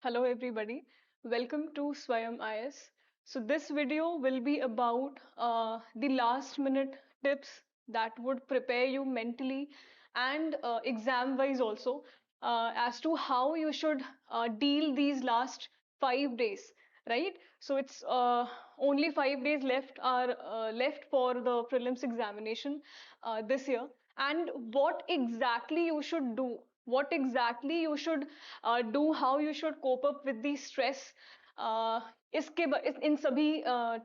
Hello everybody, welcome to Swayam IS. So this video will be about the last minute tips that would prepare you mentally and exam wise also as to how you should deal these last 5 days, right? So it's only 5 days left are left for the prelims examination this year, and what exactly you should do, what exactly you should do, how you should cope up with the stress, इन सभी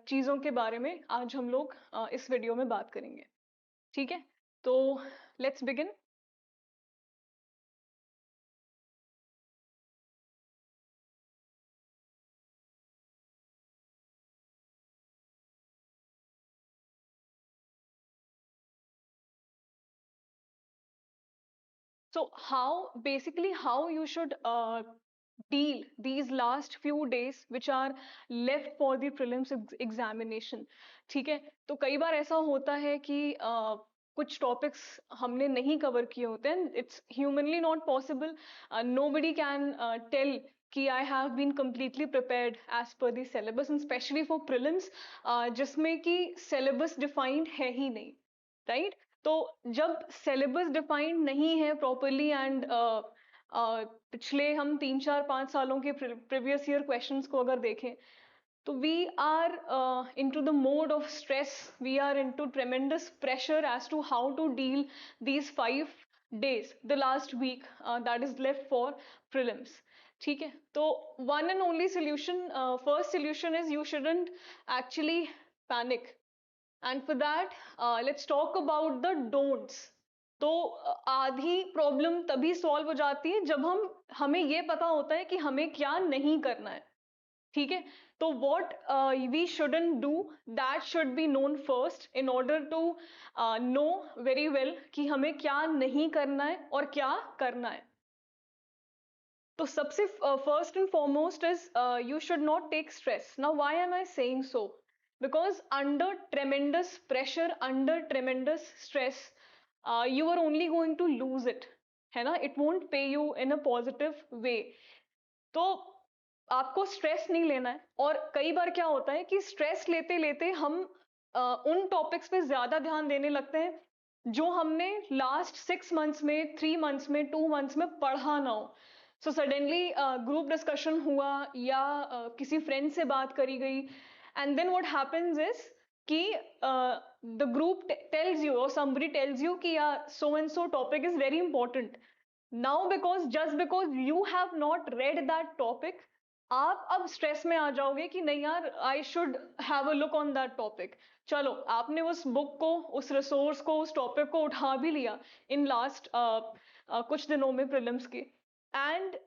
चीजों के बारे में आज हम लोग इस video में बात करेंगे। ठीक है, तो let's begin. So how basically how you should deal these last few days which are left for the prelims examination। ठीक है, तो कई बार ऐसा होता है कि कुछ टॉपिक्स हमने नहीं कवर किए होते हैं। It's humanly not possible, nobody can tell कि I have been completely prepared as per the syllabus, and especially for prelims जिसमें कि syllabus defined है ही नहीं, राइट? तो जब सिलेबस डिफाइंड नहीं है प्रॉपरली एंड पिछले हम 3 4 5 सालों के प्रीवियस ईयर क्वेश्चंस को अगर देखें, तो we are into the mode of stress, we are into tremendous pressure as to how to deal these 5 days, the last week that is left for prelims। ठीक है, तो one and only solution, first solution is you shouldn't actually panic, and for that let's talk about the don'ts. तो आधी problem तभी solve हो जाती है जब हमें ये पता होता है कि हमें क्या नहीं करना है। ठीक है, तो what we shouldn't do, that should be known first in order to know very well कि हमें क्या नहीं करना है और क्या करना है। तो सबसे first and foremost is you should not take stress. Now why am I saying so? Because under tremendous pressure, under tremendous stress, you are only going to lose it, है ना? It won't pay you in a positive way. तो आपको stress नहीं लेना है। और कई बार क्या होता है कि स्ट्रेस लेते लेते हम उन टॉपिक्स पे ज्यादा ध्यान देने लगते हैं जो हमने लास्ट 6 मंथ्स में, 3 मंथ्स में, 2 मंथ्स में पढ़ा ना हो। सो सडनली ग्रुप डिस्कशन हुआ या किसी फ्रेंड से बात करी गई, and then what happens is कि द ग्रुप टेल्स यू और समबडी टेल्स यू कि या so and so topic is very important. Now because just because you have not read that topic, आप अब स्ट्रेस में आ जाओगे कि नहीं यार, I should have a look on that topic. चलो, आपने उस बुक को, उस रिसोर्स को, उस टॉपिक को उठा भी लिया इन लास्ट कुछ दिनों में प्रीलिम्स के, and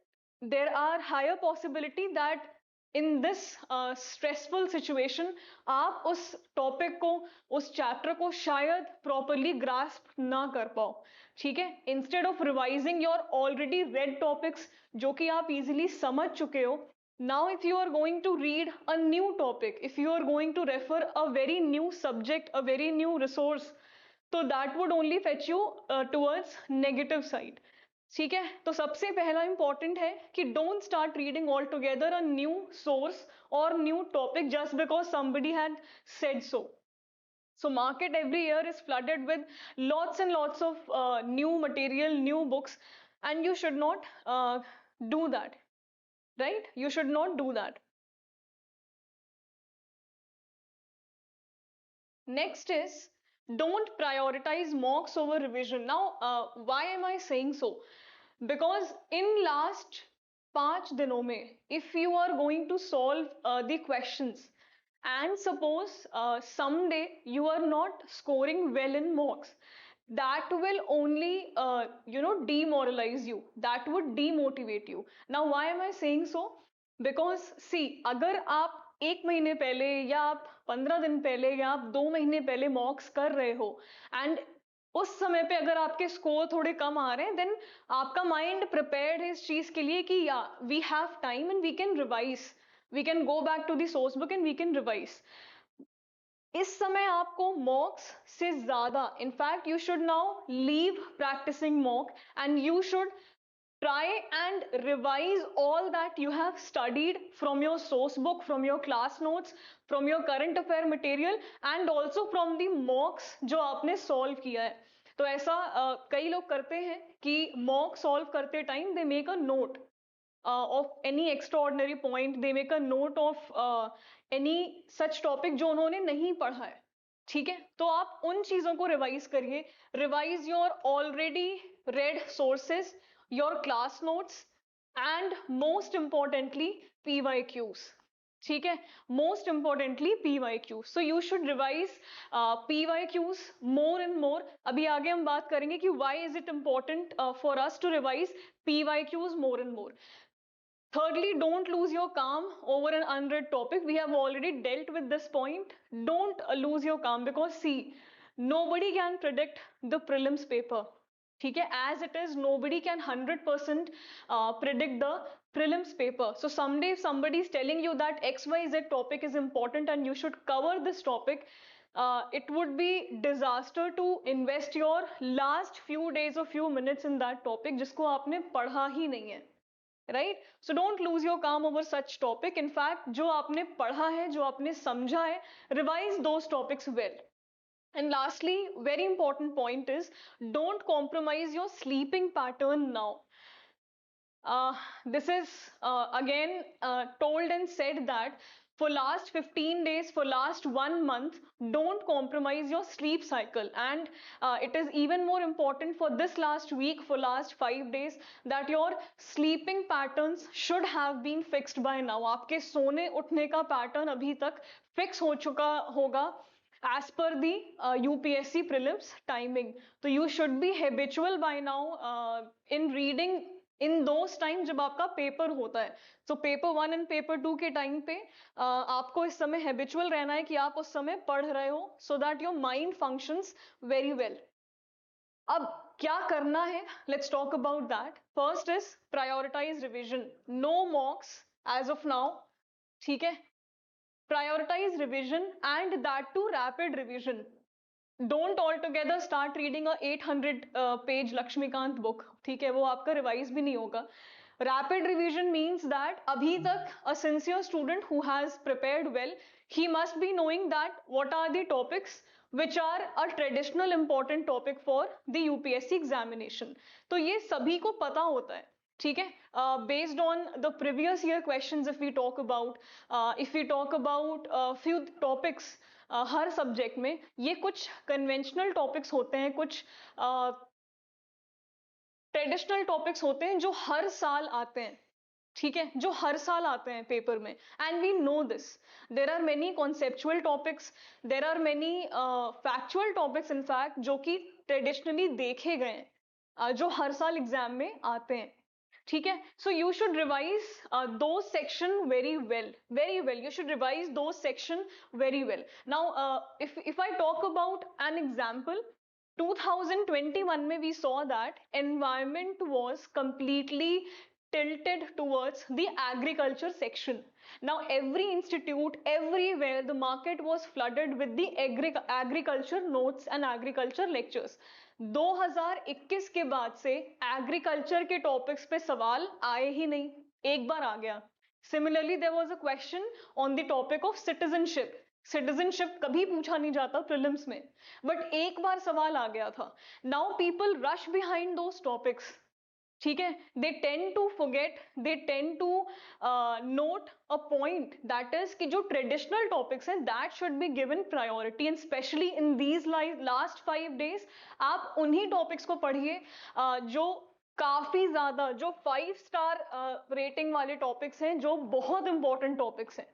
there are higher possibility that in this stressful situation आप उस टॉपिक को, उस चैप्टर को शायद प्रॉपरली ग्रास्प ना कर पाओ। ठीक है, instead of revising your already red topics जो कि आप इजीली समझ चुके हो, now if you are going to read a new topic, if you are going to refer a very new subject, a very new resource, तो that would only fetch you towards negative side। ठीक है, तो सबसे पहला important है कि don't start reading altogether a new source or new topic just because somebody had said so। So market every year is flooded with lots and lots of new material, new books, and you should not do that, right? You should not do that। Next is don't prioritize mocks over revision। Now, why am I saying so? Because in last 5 दिनों में, if you are going to solve the questions, and suppose someday you are not scoring well in mocks, that will only demoralize you, that would demotivate you। Now why am I saying so? Because see, अगर आप 1 महीने पहले या आप 15 दिन पहले या आप 2 महीने पहले मॉक्स कर रहे हो, एंड उस समय पे अगर आपके स्कोर थोड़े कम आ रहे हैं, देन आपका माइंड प्रिपेयर्ड है इस चीज के लिए कि या we have time and we can revise, we can go back to the source book and we can revise. इस समय आपको मॉक्स से ज्यादा, in fact you should now leave practising mock and you should try and revise all that you have studied from your source book, from your class notes, from your current affair material and also from the mocks जो आपने solve किया है. तो ऐसा कई लोग करते हैं कि mock solve करते time they make a note of any extraordinary point, they make a note of any such topic जो उन्होंने नहीं पढ़ा है. ठीक है, तो आप उन चीजों को रिवाइज करिए. Revise your already red sources, your class notes and most importantly PYQs. ठीक है, most importantly PYQs. So you should revise PYQs more and more. अभी आगे हम बात करेंगे कि why is it important for us to revise PYQs more and more. Thirdly, don't lose your calm over an unread topic. We have already dealt with this point. Don't lose your calm because see, nobody can predict the prelims paper. ठीक है, as it is, nobody can 100% predict the prelims paper. So someday if somebody is telling you that XYZ topic is important and you should cover this topic, it would be disaster to invest your last few days or few minutes in that topic जिसको आपने पढ़ा ही नहीं है. Right? So don't lose your calm over such topic. In fact, जो आपने पढ़ा है, जो आपने समझा है, revise those topics well. And lastly, very important point is don't compromise your sleeping pattern now. This is again told and said that for last 15 days, for last 1 month, don't compromise your sleep cycle. And it is even more important for this last week, for last 5 days, that your sleeping patterns should have been fixed by now. आपके सोने उठने का pattern अभी तक fix हो चुका होगा as per the UPSC prelims timing. So you should be habitual by now in reading in those time जब आपका पेपर होता है. सो पेपर 1 एंड पेपर 2 के टाइम पे आपको इस समय हैबिचुअल रहना है कि आप उस समय पढ़ रहे हो so that your mind functions very well. अब क्या करना है, let's talk about that. First is prioritise revision. No mocks as of now. ठीक है, prioritise revision and that too rapid revision. Don't altogether start reading a 800 page Lakshmikant book. ठीक है, वो आपका रिवाइज भी नहीं होगा. Rapid revision means that अभी तक a sincere student who has prepared well, he must be knowing that what are the topics which are a traditional important topic for the UPSC examination. तो ये सभी को पता होता है. ठीक है, based on the previous year questions, if we talk about few topics her subject में, ये कुछ कन्वेंशनल टॉपिक्स होते हैं, कुछ ट्रेडिशनल टॉपिक्स होते हैं जो हर साल आते हैं. ठीक है, जो हर साल आते हैं पेपर में. And we know this. There are many conceptual topics, there are many factual topics in fact जो कि ट्रेडिशनली देखे गए हैं, जो हर साल एग्जाम में आते हैं. ठीक है, so you should revise those section very well. You should revise those section very well. Now if I talk about an example, 2021 में we saw that environment was completely tilted towards the agriculture section. Now every institute, everywhere the market was flooded with the agriculture notes and agriculture lectures. 2021 के बाद से agriculture के topics पे सवाल आए ही नहीं. एक बार आ गया. Similarly there was a question on the topic of citizenship. Citizenship कभी पूछा नहीं जाता प्रीलिम्स में, बट एक बार सवाल आ गया था. Now people rush behind those topics. ठीक है, they tend to forget, they tend to note a point that is कि जो ट्रेडिशनल टॉपिक्स हैं that should be given priority. And specially in these last 5 days आप उन्हीं topics को पढ़िए जो काफी ज्यादा, जो 5 स्टार रेटिंग वाले टॉपिक्स हैं, जो बहुत इंपॉर्टेंट टॉपिक्स हैं.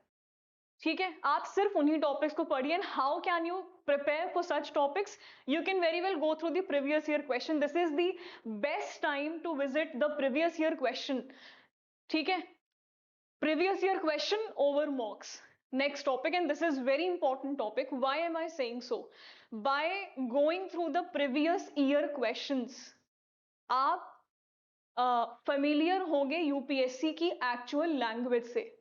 ठीक है, आप सिर्फ उन्हीं टॉपिक्स को पढ़िए. And how can you prepare for such topics? You can very well go through the previous year question. This is the best time to visit the previous year question. ठीक है, previous year question over mocks. Next topic, and this is very important topic. Why am I saying so? By going through the previous year questions, आप familiar होंगे UPSC की actual language से.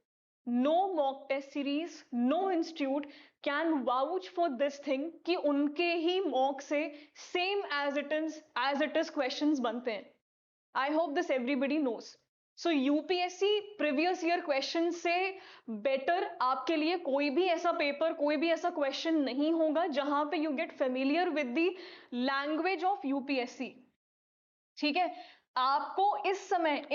No mock test series, no institute can vouch for this thing कि उनके ही mock से same as it is questions बनते हैं. I hope this everybody knows. So UPSC previous year question से better आपके लिए कोई भी ऐसा पेपर, कोई भी ऐसा क्वेश्चन नहीं होगा जहां पे you get familiar with the language of UPSC. ठीक है, आपको इस समय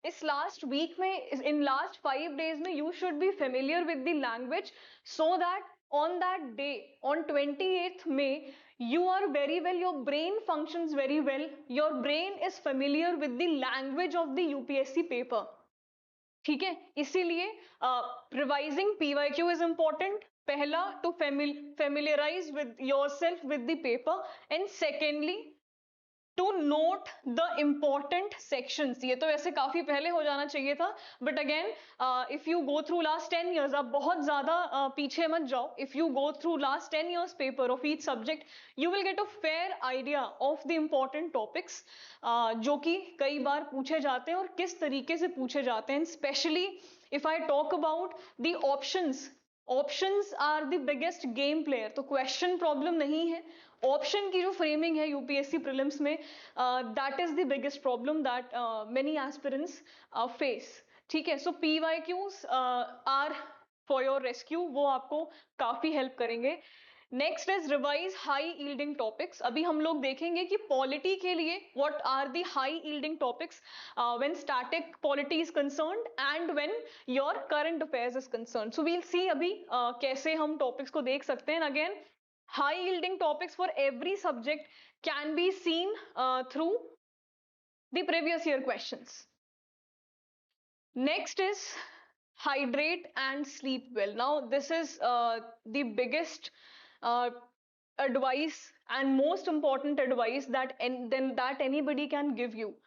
इस लास्ट वीक में, इन लास्ट 5 डेज में you should be familiar with the language, so that on that day, on 28th May, you are very well, your brain functions very well, your brain is familiar with the language of the UPSC paper. ठीक है, इसीलिए revising PYQ is important. पहला, to familiarize with yourself with the paper, and secondly to note the important sections. ये तो वैसे काफी पहले हो जाना चाहिए था, but again if you go through last 10 years, आप बहुत ज्यादा पीछे मत जाओ। If you go through last 10 years paper of each subject, you will get a fair idea of the important topics जो कि कई बार पूछे जाते हैं और किस तरीके से पूछे जाते हैं। Specially if I talk about the options are the biggest game player. तो क्वेश्चन प्रॉब्लम नहीं है, ऑप्शन की जो फ्रेमिंग है यूपीएससी प्रीलिम्स में, that is the biggest problem that many aspirants face. ठीक है, so PYQs are for your rescue, वो आपको काफी हेल्प करेंगे। Next is revise high yielding topics. अभी हम लोग देखेंगे कि पॉलिटी के लिए what are the high yielding topics when static polity is concerned and when your current affairs is concerned. So we'll see अभी कैसे हम टॉपिक्स को देख सकते हैं। Again, high yielding topics for every subject can be seen through the previous year questions. Next is hydrate and sleep well. Now this is the biggest advice and most important advice that anybody can give you.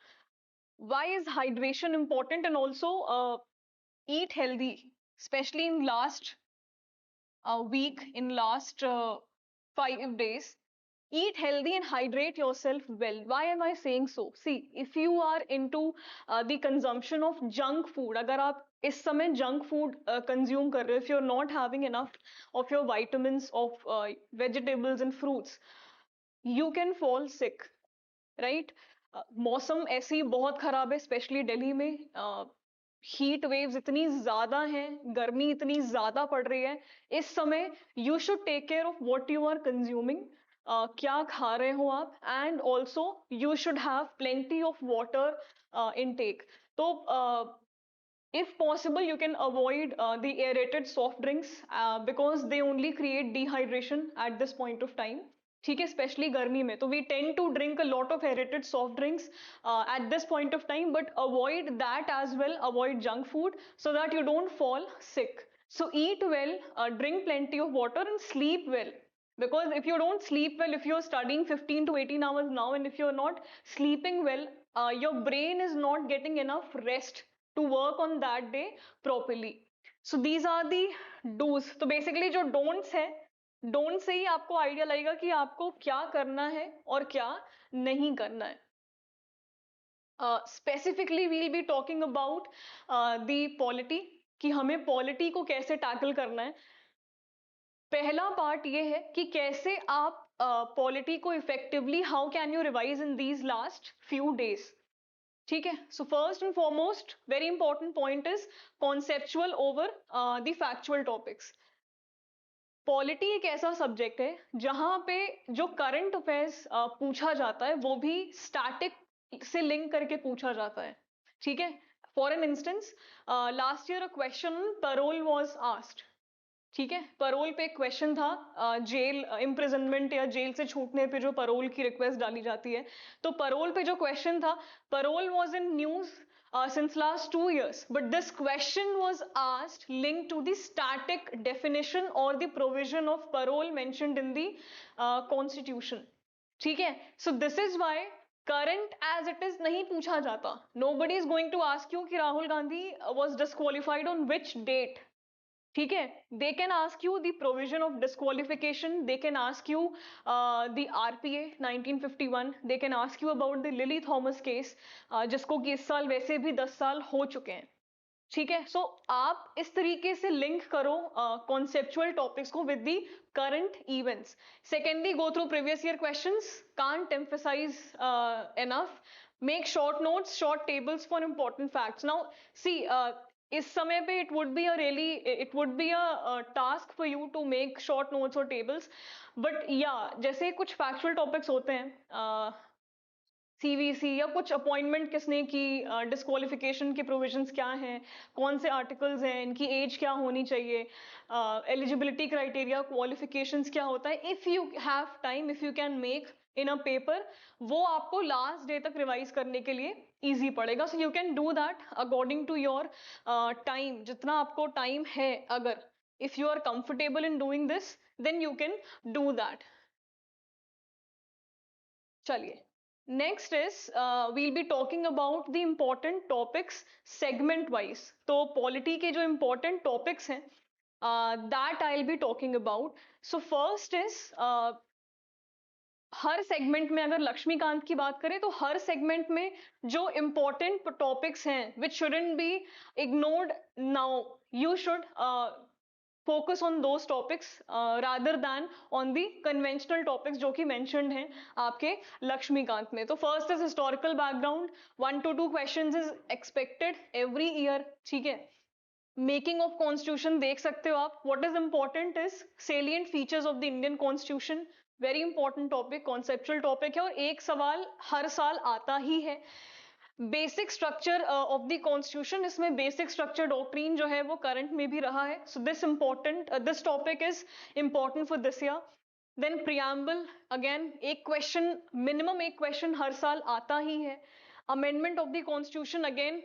Why is hydration important? And also eat healthy, especially in last week, in last 5 days. Eat healthy and hydrate yourself well. Why am I saying so? See, if you are into the consumption of junk food, अगर आप इस समय junk food consume कर रहे हो, if you're not having enough of your vitamins, of vegetables and fruits, you can fall sick, right? मौसम ऐसी बहुत खराब है, स्पेशली दिल्ली में हीट वेव्स इतनी ज्यादा हैं, गर्मी इतनी ज्यादा पड़ रही है इस समय। You should take care of what you are consuming, क्या खा रहे हो आप, and also you should have plenty of water intake. तो if possible you can avoid the aerated soft drinks because they only create dehydration at this point of time. ठीक है, specially गर्मी में तो we tend to drink a lot of aerated soft drinks at this point of time, but avoid that as well, avoid junk food so that you don't fall sick. So eat well, drink plenty of water and sleep well, because if you don't sleep well, if you're studying 15 to 18 hours now and if you're not sleeping well, your brain is not getting enough rest to work on that day properly. So these are the do's. तो basically जो don'ts है, don't say ही आपको idea लगेगा कि आपको क्या करना है और क्या नहीं करना है। Specifically we'll be talking about the polity, कि हमें पॉलिटी को कैसे टैकल करना है। पहला पार्ट ये है कि कैसे आप पॉलिटी को effectively, how can you revise in these last few days. ठीक है, so first and foremost very important point is conceptual over the factual topics. Polity एक ऐसा सब्जेक्ट है जहां पे जो करंट अफेयर्स पूछा जाता है वो भी स्टैटिक से लिंक करके पूछा जाता है। ठीक है, for an instance last year a question parole was asked. ठीक है, पैरोल पे एक क्वेश्चन था, जेल इम्प्रिजनमेंट या जेल से छूटने पे जो पैरोल की रिक्वेस्ट डाली जाती है, तो पैरोल पे जो क्वेश्चन था, parole was in news since last 2 years, but this question was asked linked to the static definition or the provision of parole mentioned in the constitution. ठीक है, so this is why current as it is नहीं पूछा जाता। Nobody is going to ask you कि Rahul Gandhi was disqualified on which date. ठीक है, दे can ask you the provision of disqualification, they can ask you the RPA 1951, they can ask you about the lily Thomas case, जिसको कि इस साल वैसे भी 10 साल हो चुके हैं। ठीक है, सो आप इस तरीके से लिंक करो कॉन्सेप्चुअल टॉपिक्स को with the current events. Secondly, go through previous year questions, can't emphasise enough Make short notes, short tables for important facts. Now, see, इस समय पे it would be a task for you to make short notes or tables, but yeah, जैसे कुछ factual topics होते हैं, CVC या कुछ appointment किसने की, डिस्क्वालिफिकेशन के प्रोविजंस क्या हैं, कौन से आर्टिकल्स हैं, इनकी एज क्या होनी चाहिए, एलिजिबिलिटी क्राइटेरिया, क्वालिफिकेशंस क्या होता है, if you have time, if you can make in a paper, वो आपको लास्ट डे तक रिवाइज करने के लिए इजी पड़ेगा. So you can do that according to your time, जितना आपको टाइम है. अगर if you are comfortable in doing this, then you can do that. चलिए, next is we'll be talking about the important topics segment wise. तो polity के जो important topics हैं, that I will be talking about. So first is, हर segment में अगर लक्ष्मीकांत की बात करें तो हर सेगमेंट में जो इम्पोर्टेंट टॉपिक्स हैं which shouldn't be ignored now, you should focus on those topics rather than on the conventional topics जो कि mentioned हैं आपके लक्ष्मीकांत में. तो first is historical background, 1 to 2 questions is expected every year. ठीक है, मेकिंग ऑफ कॉन्स्टिट्यूशन देख सकते हो आप. What is important is salient features of the Indian constitution, very important topic, conceptual topic है और एक सवाल हर साल आता ही है. Basic structure of the constitution, इसमें बेसिक स्ट्रक्चर डॉक्ट्रीन जो है वो करंट में भी रहा है. So this topic is important for this year. Then preamble, again एक क्वेश्चन, मिनिमम एक क्वेश्चन हर साल आता ही है. Amendment of the constitution, again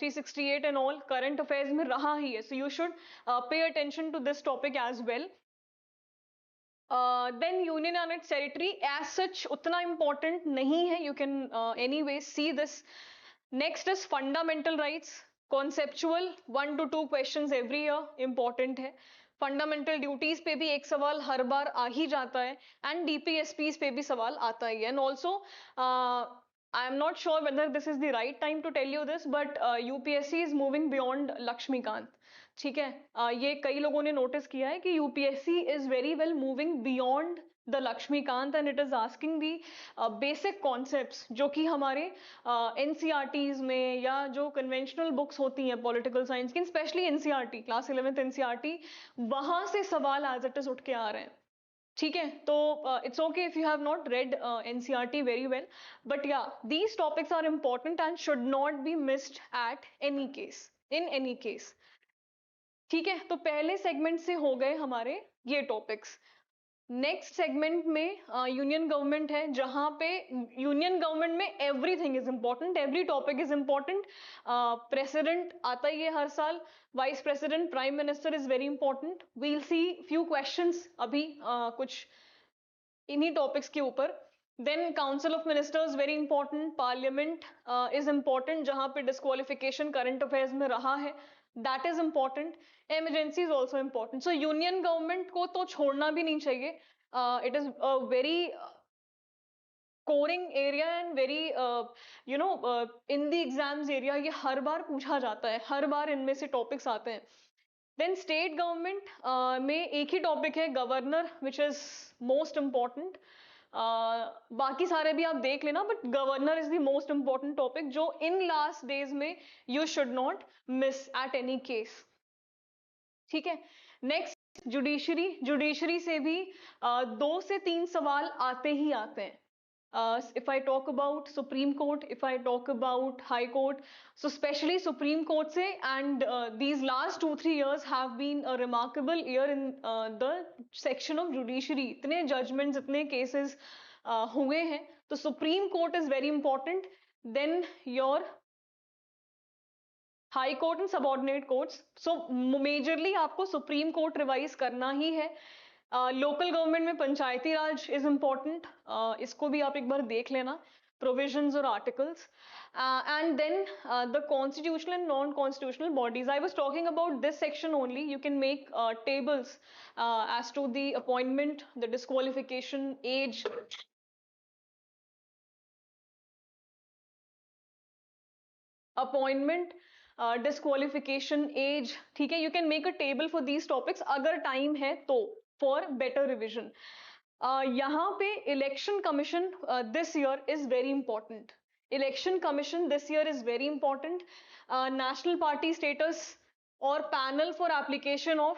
368 and all current affairs में रहा ही है. So you should pay attention to this topic as well. Then union and its territory as such उतना इंपॉर्टेंट नहीं है, you can anyway see this. Next is fundamental rights, conceptual 1 to 2 questions every year, important है. Fundamental duties पे भी एक सवाल हर बार आ ही जाता है एंड डीपीएसपीज पे भी सवाल आता ही है. And also I am not sure whether this is the right time to tell you this, but UPSC is moving beyond Laxmikanth. ठीक है, ये कई लोगों ने नोटिस किया है कि UPSC is very well moving beyond the Laxmikanth and it is asking the basic concepts जो कि हमारे एनसीईआरटीज में या जो कन्वेंशनल बुक्स होती हैं पॉलिटिकल साइंस की, specially NCERT class 11th NCERT, वहां से सवाल एज इट इज उठ के आ रहे हैं. ठीक है, तो it's okay if you have not read NCERT very well, but या these topics are important and should not be missed at any case, in any case. ठीक है, तो पहले सेगमेंट से हो गए हमारे ये टॉपिक्स. नेक्स्ट सेगमेंट में यूनियन गवर्नमेंट है, जहां पे यूनियन गवर्नमेंट में everything is important, every topic is important. President आता ही है हर साल, vice president, prime minister is very important. We'll see few questions अभी कुछ इन्हीं टॉपिक्स के ऊपर. Then council of ministers very important, parliament is important जहां पे डिस्क्वालिफिकेशन करंट अफेयर्स में रहा है, that is important. Emergency is also important. So union government को तो छोड़ना भी नहीं चाहिए. It is a very Koring area and very you know in the exams area. ये हर बार पूछा जाता है, हर बार इनमें से टॉपिक्स आते हैं. देन स्टेट गवर्नमेंट में एक ही टॉपिक है governor, which is most important. बाकी सारे भी आप देख लेना, but governor is the most important topic जो इन लास्ट डेज में you should not miss eight any case. ठीक है, नेक्स्ट जुडिशरी. जुडिशरी से भी 2 से 3 सवाल आते ही आते हैं. If I talk about Supreme Court, if I talk about High Court, so especially Supreme Court से, and these last 2-3 years have been a remarkable year in the section of judiciary. इतने judgments, इतने cases हुए हैं, तो Supreme Court is very important. Then your High Court and subordinate courts. So majorly आपको Supreme Court revise करना ही है. Local government में पंचायती राज is important, इसको भी आप एक बार देख लेना, प्रोविजंस और articles. And then the constitutional and non constitutional bodies. I was talking about this section only. You can make tables as to the appointment, the disqualification, age, appointment, disqualification, age. ठीक है, you can make a table for these topics अगर time है तो, for better revision. यहाँ पे election commission this year is very important. Election Commission this year is very important. National party status or panel for application of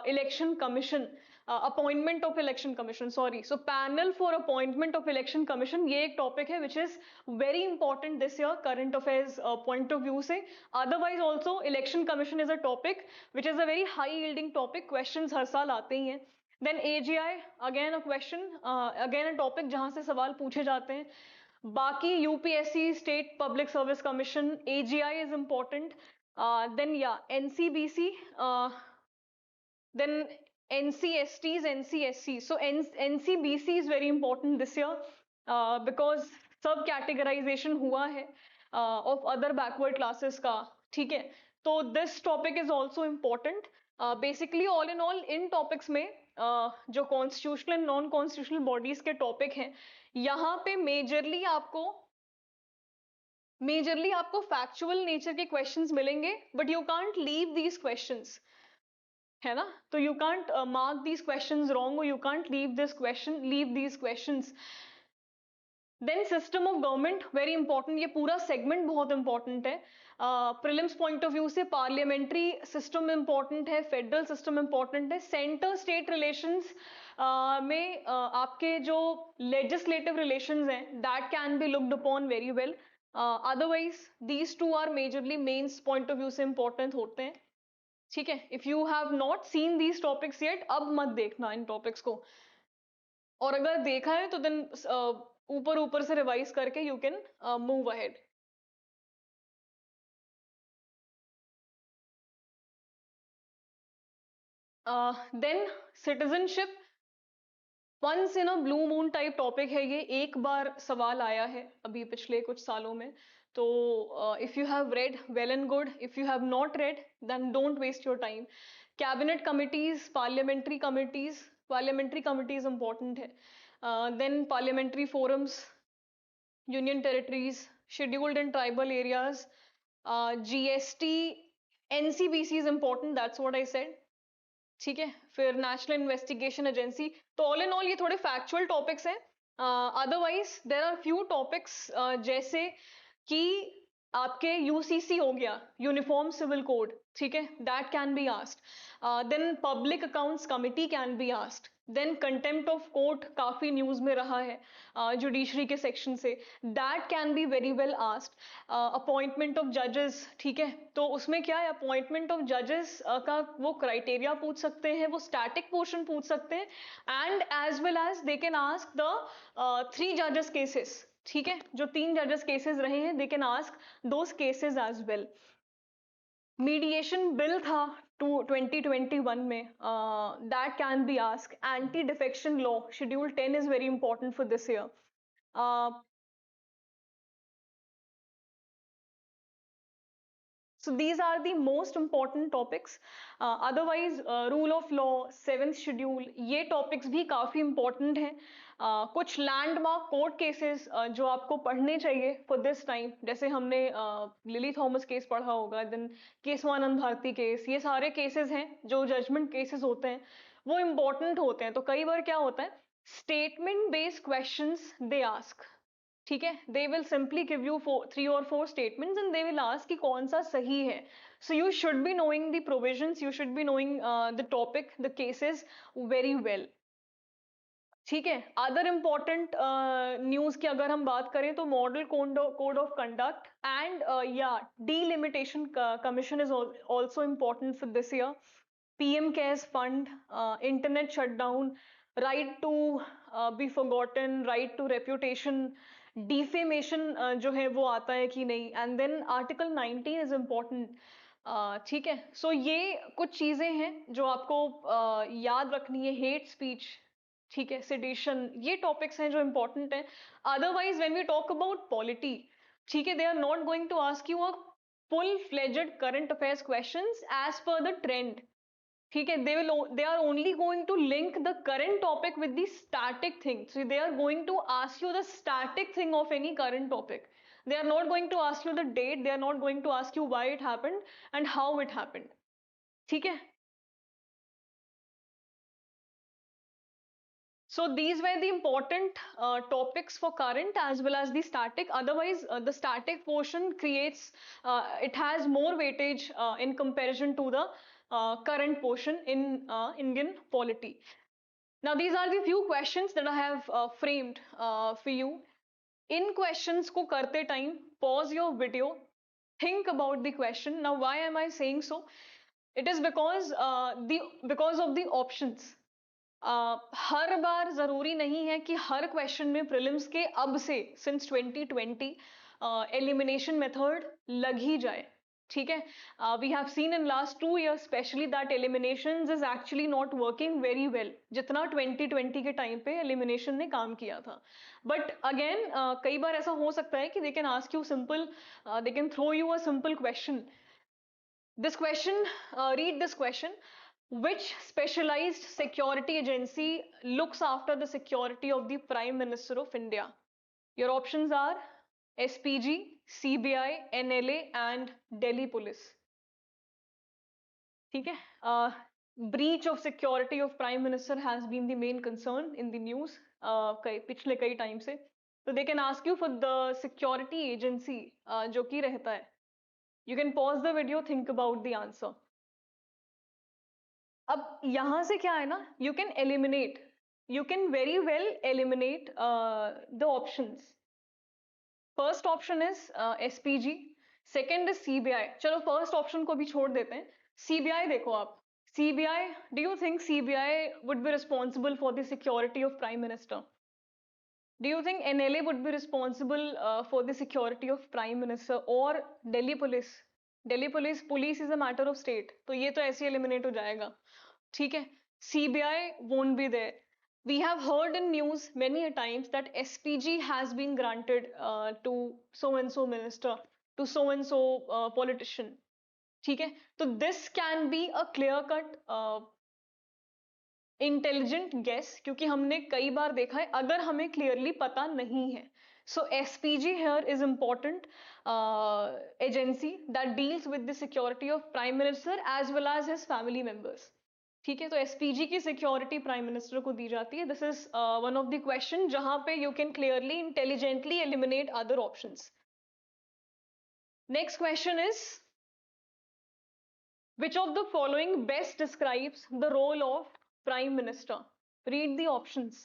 election commission, appointment of election commission, sorry. So panel for appointment of election commission, ये एक topic है which is very important this year current affairs point of view से. Otherwise also election commission is a topic which is a very high yielding topic, questions हर साल आते ही हैं. Then AGI, again a question, again a topic जहाँ से सवाल पूछे जाते हैं. बाकी UPSC, state public service commission, AGI is important. Then या NCBC, then NCSTs, NCSC. So NCBC is very important this year because सब categorization हुआ है of other backward classes का, ठीक है. तो this topic is also important. Basically all in all in topics में जो constitutional and non constitutional bodies के topic हैं, यहाँ पे majorly आपको factual nature के questions मिलेंगे, but you can't leave these questions, है ना. तो you can't mark these questions wrong or you can't leave these questions. Then system of government very important, ये पूरा segment बहुत important है. Prelims point of view से parliamentary system important है, federal system important है. Center state relations में आपके जो legislative relations हैं that can be looked upon very well. Otherwise these two are majorly mains point of view से important होते हैं, ठीक है. If you have not seen these topics yet, अब मत देखना इन टॉपिक्स को, और अगर देखा है तो देन ऊपर ऊपर से रिवाइज करके you can move ahead. Then citizenship, once in a blue moon type topic है ये, एक बार सवाल आया है अभी पिछले कुछ सालों में. तो if you have read well and good, if you have not read then don't waste your time. Cabinet committees, parliamentary committees important है. Then parliamentary forums, union territories, scheduled and tribal areas, GST, NCBC is important, that's what I said, ठीक है. फिर national investigation agency. तो all in all ये थोड़े factual topics हैं. Otherwise there are few topics जैसे कि आपके यूसीसी हो गया, यूनिफॉर्म सिविल कोड, ठीक है, that can be asked. Then public accounts committee can be asked. Then contempt of court काफी न्यूज में रहा है जुडिशरी के सेक्शन से, that can be very well asked. Appointment of जजेस, ठीक है, तो उसमें क्या है, अपॉइंटमेंट ऑफ जजेस का वो क्राइटेरिया पूछ सकते हैं, वो स्टैटिक पोर्शन पूछ सकते हैं, and as well as they can ask the 3 जजेस केसेस, ठीक है, जो 3 जजेस केसेस रहे हैं, they can ask those cases as well. Mediation bill था 2021 में, that can be ask. Anti defection law schedule 10 is very important for this year. So these are the most important topics. Otherwise rule of law, 7th schedule, ये topics भी काफी important हैं. कुछ landmark court cases जो आपको पढ़ने चाहिए for this time, जैसे हमने लिली थॉमस केस पढ़ा होगा, देन केशवानंद भारती केस, ये सारे केसेस हैं जो जजमेंट केसेस होते हैं, वो इम्पोर्टेंट होते हैं. तो कई बार क्या होता है, statement based questions they ask, ठीक है, they will simply give you 3 or 4 statements and they will ask कि कौन सा सही है. So you should be knowing the provisions, you should be knowing the topic, the cases very well, ठीक है. Other important news की अगर हम बात करें तो model code of conduct and या delimitation commission is also important for this year. PM CARES fund, internet shutdown, right to be forgotten, right to reputation, defamation जो है वो आता है कि नहीं, and then article 19 is important, ठीक है. सो ये कुछ चीजें हैं जो आपको याद रखनी है. हेट स्पीच, ठीक है, सेडिशन, ये टॉपिक्स हैं जो इंपॉर्टेंट हैं. Otherwise when we talk about polity, ठीक है, they are not going to ask you a full fledged current affairs questions as per the trend, ठीक है. they are only going to link the current topic with the static thing. So they are going to ask you the static thing of any current topic. They are not going to ask you the date, they are not going to ask you why it happened and how it happened, ठीक है. So these were the important topics for current as well as the static. Otherwise, the static portion creates, it has more weightage in comparison to the current portion in Indian polity. Now, these are the few questions that I have framed for you. In questions ko karte time, pause your video, think about the question. Now, why am I saying so? It is because of the options. हर बार जरूरी नहीं है कि हर question में prelims के अब से since 2020 elimination method लग ही जाए, ठीक है. We have seen in last 2 years specially that eliminations is actually not working very well, जितना 2020 के टाइम पे एलिमिनेशन ने काम किया था. बट अगेन कई बार ऐसा हो सकता है कि they can ask you simple, they can throw you a simple question. This question, read this question. Which specialized security agency looks after the security of the Prime Minister of India? Your options are SPG, CBI, NLA and Delhi Police. ठीक है. Breach of security of Prime Minister has been the main concern in the news पिछले कई time से. So they can ask you for the security agency जो कि रहता है. You can pause the video, think about the answer. अब यहां से क्या है ना, you can eliminate, you can very well eliminate the options. First option is SPG, second is CBI. चलो first option को भी छोड़ देते हैं. CBI देखो आप. CBI, do you think CBI would be responsible for the security of Prime Minister? Do you think NLA would be responsible for the security of Prime Minister or Delhi Police? Delhi Police is a matter of state. तो ये तो ऐसे eliminate हो जाएगा, ठीक है. CBI won't be there. We have heard in news many a times that SPG has been granted to so and so minister, to so and so politician, ठीक है. तो this can be a clear cut intelligent guess, क्योंकि हमने कई बार देखा है अगर हमें क्लियरली पता नहीं है. So SPG here is important agency that deals with the security of prime minister as well as his family members, ठीक है. तो एसपीजी की सिक्योरिटी प्राइम मिनिस्टर को दी जाती है. This is one of the question जहां पे you can clearly intelligently eliminate other options. Next question is which of the following best describes the role of Prime Minister? Read the options.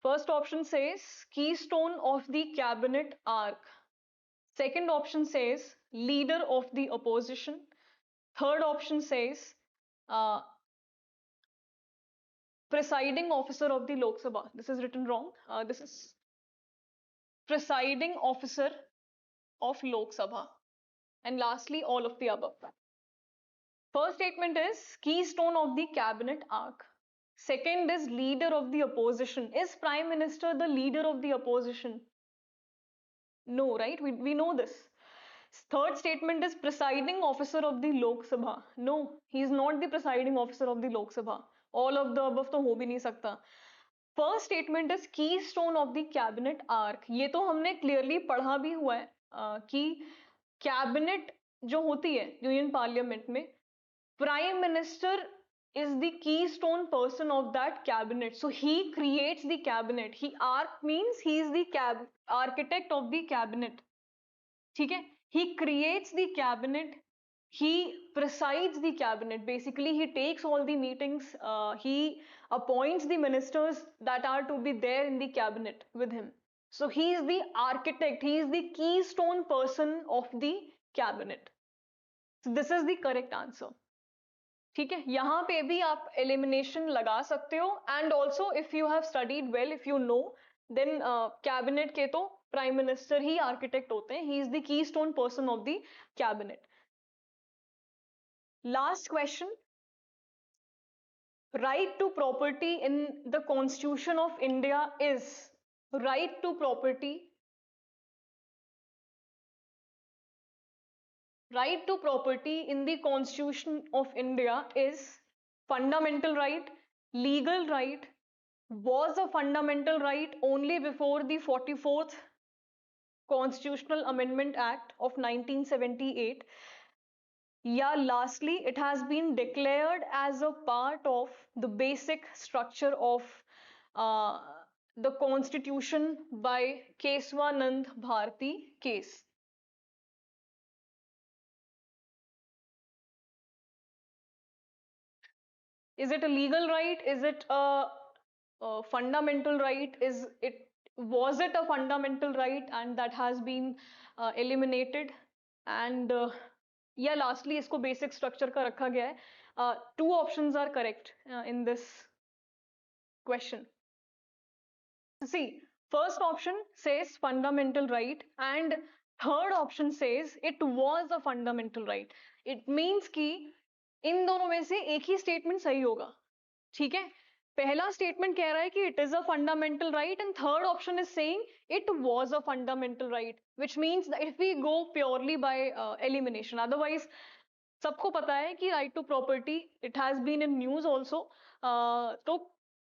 First option says keystone of the cabinet arc. Second option says leader of the opposition. Third option says presiding officer of the Lok Sabha. This is written wrong. This is presiding officer of Lok Sabha. And lastly, all of the above. First statement is keystone of the cabinet arc. Second is leader of the opposition. Is Prime Minister the leader of the opposition? No, right? We know this. Third statement is presiding officer of the Lok Sabha. No, he is not the presiding officer of the Lok Sabha. All of the above तो हो भी नहीं सकता. First statement is keystone of the cabinet arc. ये तो हमने clearly पढ़ा भी हुआ है कि कैबिनेट जो होती है यूनियन पार्लियामेंट में, prime minister is the keystone person of that cabinet. So he creates the cabinet. He arc means he is the architect of the cabinet. ठीक है. He creates the cabinet. He presides the cabinet. Basically, he takes all the meetings. He appoints the ministers that are to be there in the cabinet with him. So he is the architect. He is the keystone person of the cabinet. So this is the correct answer. ठीक है. यहाँ पे भी आप elimination लगा सकते हो. And also if you have studied well, if you know, then cabinet के तो प्राइम मिनिस्टर ही आर्किटेक्ट होते हैं. He is the keystone person of the cabinet. Last question. Right to property in the constitution of India is, right to property, right to property in the Constitution of India is fundamental right, legal right, was a fundamental right only before the 44th Constitutional Amendment Act of 1978. या lastly it has been declared as a part of the basic structure of the constitution by Keshavananda Bharati case. Is it a legal right? Is it a fundamental right? Was it a fundamental right and that has been eliminated? And yeah, lastly, इसको basic structure का रखा गया है. Two options are correct in this question. See, first option says fundamental right and third option says it was a fundamental right. It means कि इन दोनों में से एक ही स्टेटमेंट सही होगा. ठीक है, पहला स्टेटमेंट कह रहा है कि it is a fundamental right and third option is saying it was a fundamental right, which means that if we go purely by elimination. Otherwise सबको पता है कि right to property, it has been in news also. तो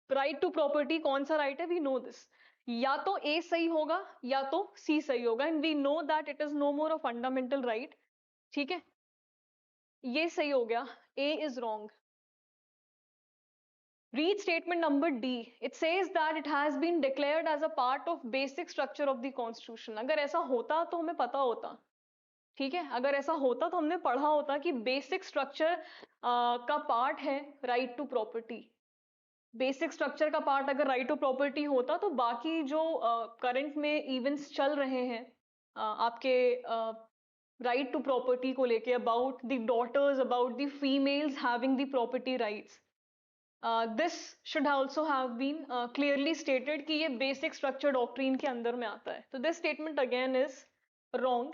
right to property कौन सा right है, we know this. या तो ए सही होगा या तो सी सही होगा and we know that it is no more a fundamental right. ठीक है, ये सही हो गया, A is wrong. Read statement number D. It says that it has been declared as a part of basic structure of the constitution. अगर ऐसा होता तो हमें पता होता. ठीक है, अगर ऐसा होता तो हमने पढ़ा होता कि बेसिक स्ट्रक्चर का पार्ट है right to property. Basic structure का पार्ट अगर राइट टू प्रॉपर्टी होता तो बाकी जो करंट में इवेंट्स चल रहे हैं आपके राइट टू प्रॉपर्टी को लेके, about the daughters, about the females having the property rights, this should also have been clearly stated कि ये बेसिक स्ट्रक्चर डॉक्ट्रीन के अंदर में आता है. तो this statement again is wrong.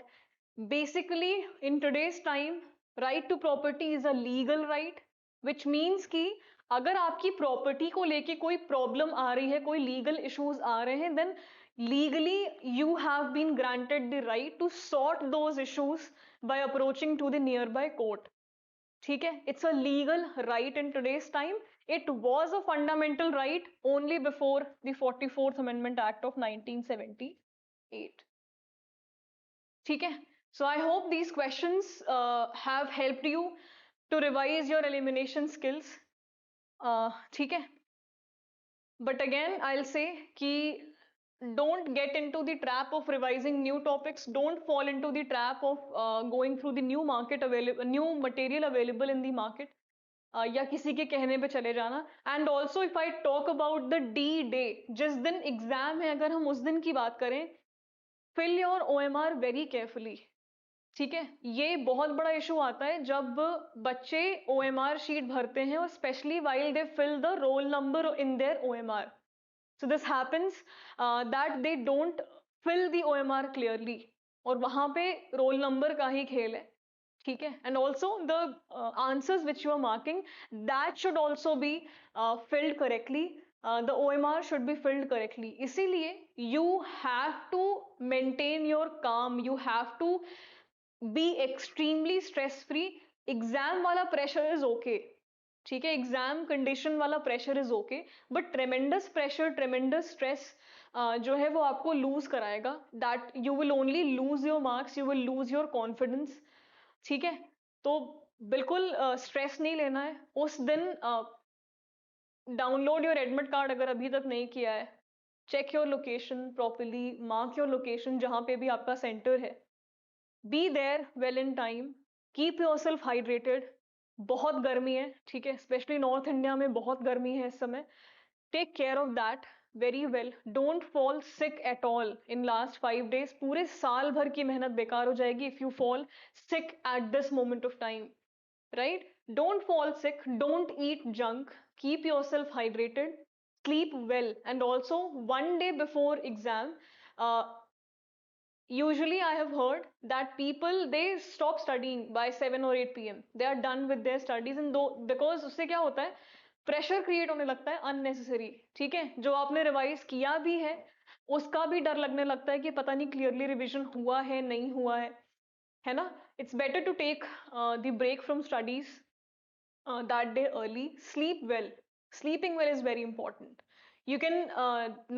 Basically in today's time right to property is a legal right, which means कि अगर आपकी प्रॉपर्टी को लेके कोई प्रॉब्लम आ रही है, कोई लीगल इश्यूज आ रहे हैं, then legally you have been granted the right to sort those issues by approaching to the nearby court. ठीक है, it's a legal right in today's time. It was a fundamental right only before the 44th Amendment Act of 1978. ठीक है, so I hope these questions have helped you to revise your elimination skills. ठीक है, but again I'll say कि don't get into the trap of revising new topics. Don't fall into the trap of going through the new new material available in the market. या किसी के कहने पे चले जाना. And also if I talk about the D day, जिस दिन exam है, अगर हम उस दिन की बात करें, fill your OMR very carefully. ठीक है, ये बहुत बड़ा इशू आता है जब बच्चे OMR शीट भरते हैं और specially while they fill the roll number in their OMR. So this happens that they don't fill the OMR clearly और वहां पे रोल नंबर का ही खेल है. ठीक है, and also the answers which you are marking, that should also be filled correctly. The OMR should be filled correctly. इसीलिए you have to maintain your calm, you have to be extremely stress free. Exam वाला pressure is okay, ठीक है, exam condition वाला pressure is okay, but ट्रेमेंडस pressure, ट्रेमेंडस stress जो है वो आपको loose कराएगा. That you will only lose your marks, you will lose your confidence. ठीक है, तो बिल्कुल स्ट्रेस नहीं लेना है उस दिन. डाउनलोड योर एडमिट कार्ड अगर अभी तक नहीं किया है. Check your location properly, mark your location जहां पे भी आपका सेंटर है. Be there well in time, keep yourself hydrated. बहुत गर्मी है, ठीक है, स्पेशली नॉर्थ इंडिया में बहुत गर्मी है इस समय. Take care of that very well. Don't fall sick at all in last 5 days. पूरे साल भर की मेहनत बेकार हो जाएगी if you fall sick at this moment of time, right? Don't fall sick, don't eat junk, keep yourself hydrated, sleep well, and also one day before exam, uh, usually I have heard that people they stop studying by 7 or 8 p.m. They are done with their studies, and though because उससे क्या होता है, pressure create होने लगता है unnecessary. ठीक है, जो आपने रिवाइज किया भी है उसका भी डर लगने लगता है कि पता नहीं क्लियरली रिविजन हुआ है नहीं हुआ है ना. It's better to take the break from studies that day early. Sleep well. Sleeping well is very important. You can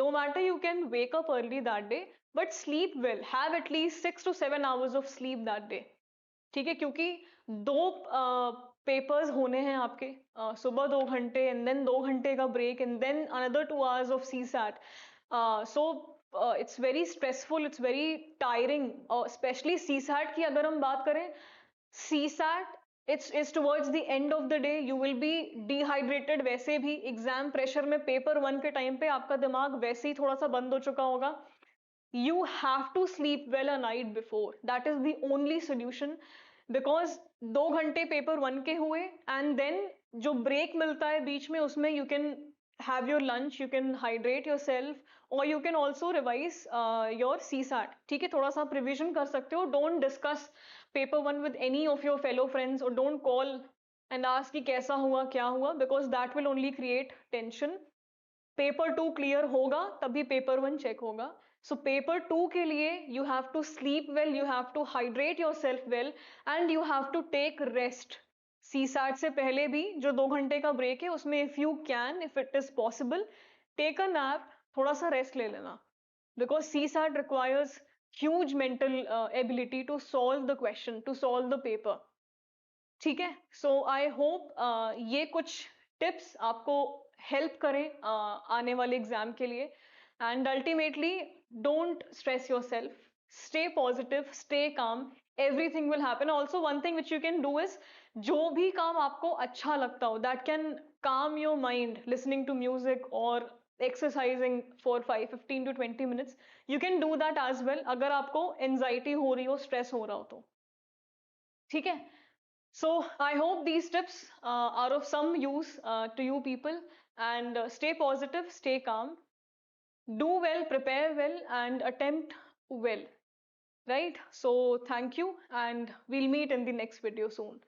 no matter you can wake up early that day, but sleep well. Have at least 6 to 7 hours of sleep that day. ठीक है, क्योंकि दो papers होने हैं आपके, सुबह 2 घंटे and then 2 घंटे का break and then another 2 hours of CSAT. So it's very stressful, it's very tiring. Specially CSAT की अगर हम बात करें, CSAT it's towards the end of the day, you will be dehydrated. वैसे भी exam pressure में paper 1 के time पे आपका दिमाग वैसे ही थोड़ा सा बंद हो चुका होगा. You have to sleep well a night before. That is the only solution. Because 2 घंटे पेपर 1 के हुए एंड देन जो ब्रेक मिलता है बीच में, उसमें you can have your lunch, you can hydrate yourself और you can also revise your CSAT. ठीक है, थोड़ा सा आप रिविजन कर सकते हो. Don't discuss paper 1 with any of your fellow friends और डोंट कॉल एंड आस्क कि कैसा हुआ क्या हुआ, because that will only create tension. Paper 2 clear होगा तभी पेपर 1 चेक होगा. सो पेपर 2 के लिए you have to sleep well, you have to hydrate yourself well and you have to take rest. CSAT से पहले भी जो 2 घंटे का ब्रेक है उसमें if you can, if it is possible, take a nap, थोड़ा सा रेस्ट ले लेना. Because CSAT requires huge mental ability to solve the question, to solve the paper. ठीक है, सो आई होप ये कुछ टिप्स आपको हेल्प करें आने वाले एग्जाम के लिए. And ultimately don't stress yourself, stay positive, stay calm, everything will happen. Also one thing which you can do is, जो भी काम आपको अच्छा लगता हो, that can calm your mind, listening to music और exercising for 15 to 20 minutes, you can do that as well अगर आपको एंजाइटी हो रही हो, स्ट्रेस हो रहा हो तो. ठीक है, so I hope these tips are of some use to you people, and stay positive, stay calm, do well, prepare well, and attempt well. Right? So thank you, and we'll meet in the next video soon.